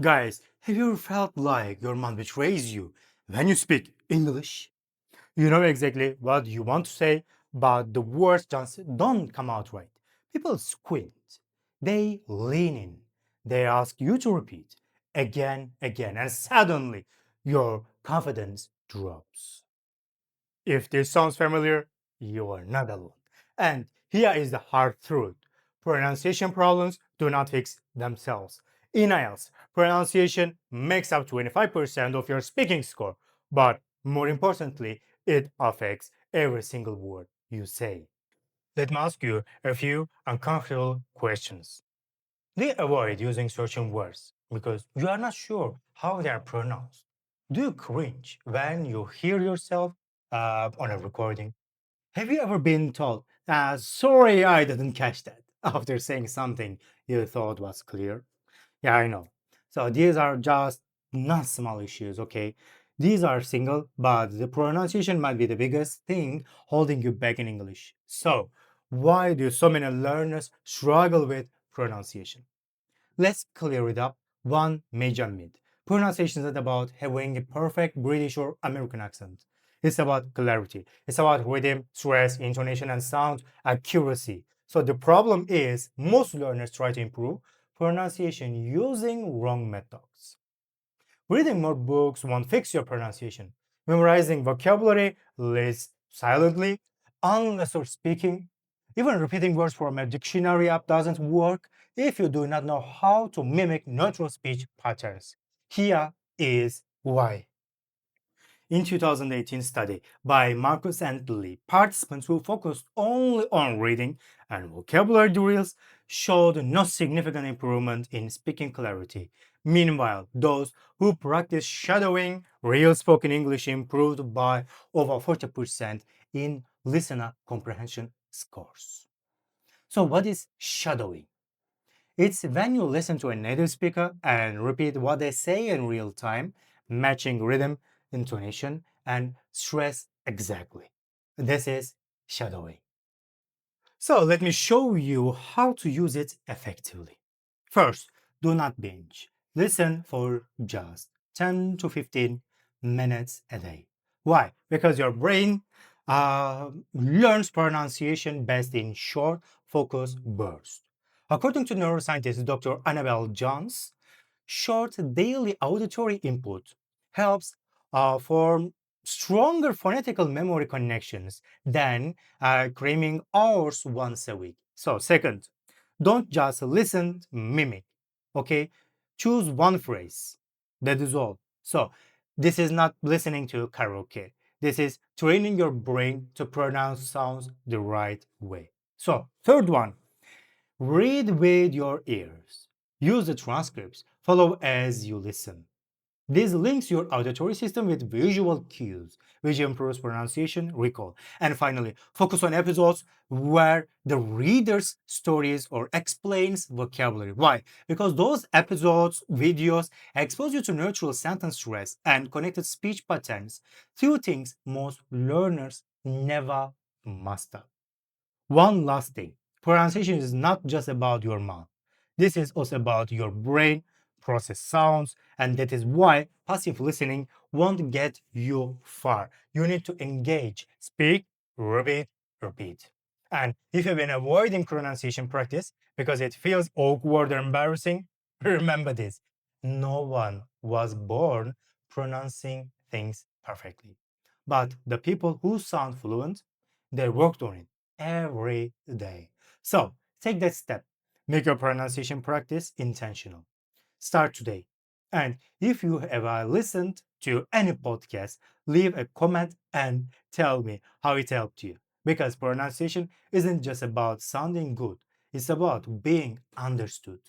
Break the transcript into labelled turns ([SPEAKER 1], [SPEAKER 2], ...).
[SPEAKER 1] Guys, have you ever felt like your mom betrays you when you speak English? You know exactly what you want to say, but the words just don't come out right. People squint, they lean in, they ask you to repeat again, and suddenly your confidence drops. If this sounds familiar, you are not alone. And here is the hard truth: pronunciation problems do not fix themselves. In IELTS, pronunciation makes up 25% of your speaking score, but more importantly, it affects every single word you say. Let me ask you a few uncomfortable questions. Do you avoid using certain words because you are not sure how they are pronounced? Do you cringe when you hear yourself on a recording? Have you ever been told, sorry, I didn't catch that, after saying something you thought was clear? Yeah, I know. So these are just not small issues, okay? These are single, but the pronunciation might be the biggest thing holding you back in English. So, why do so many learners struggle with pronunciation? Let's clear it up. One major myth: pronunciation is not about having a perfect British or American accent. It's about clarity. It's about rhythm, stress, intonation, and sound accuracy. So the problem is most learners try to improve pronunciation using wrong methods. Reading more books won't fix your pronunciation. Memorizing vocabulary lists silently, unless you're speaking. Even repeating words from a dictionary app doesn't work if you do not know how to mimic natural speech patterns. Here is why. In 2018 study by Marcus and Lee, participants who focused only on reading and vocabulary drills showed no significant improvement in speaking clarity. Meanwhile, those who practiced shadowing real spoken English improved by over 40% in listener comprehension scores. So what is shadowing? It's when you listen to a native speaker and repeat what they say in real time, matching rhythm, intonation, and stress exactly. This is shadowing. So let me show you how to use it effectively. First, do not binge. Listen for just 10 to 15 minutes a day. Why? Because your brain learns pronunciation best in short, focused bursts. According to neuroscientist Dr. Annabelle Jones, short daily auditory input helps form stronger phonetical memory connections than cramming hours once a week. So, second, don't just listen, mimic. Okay? Choose one phrase. That is all. So, this is not listening to karaoke. This is training your brain to pronounce sounds the right way. So, third one, read with your ears. Use the transcripts. Follow as you listen. This links your auditory system with visual cues, which improves pronunciation recall. And finally, focus on episodes where the reader's stories or explains vocabulary. Why? Because those episodes, videos, expose you to natural sentence stress and connected speech patterns, two things most learners never master. One last thing: pronunciation is not just about your mouth. This is also about your brain, process sounds, and that is why passive listening won't get you far. You need to engage, speak, repeat, repeat. And if you've been avoiding pronunciation practice because it feels awkward or embarrassing, remember this: no one was born pronouncing things perfectly. But the people who sound fluent, they worked on it every day. So take that step. Make your pronunciation practice intentional. Start today. And if you ever listened to any podcast, leave a comment and tell me how it helped you. Because pronunciation isn't just about sounding good, it's about being understood.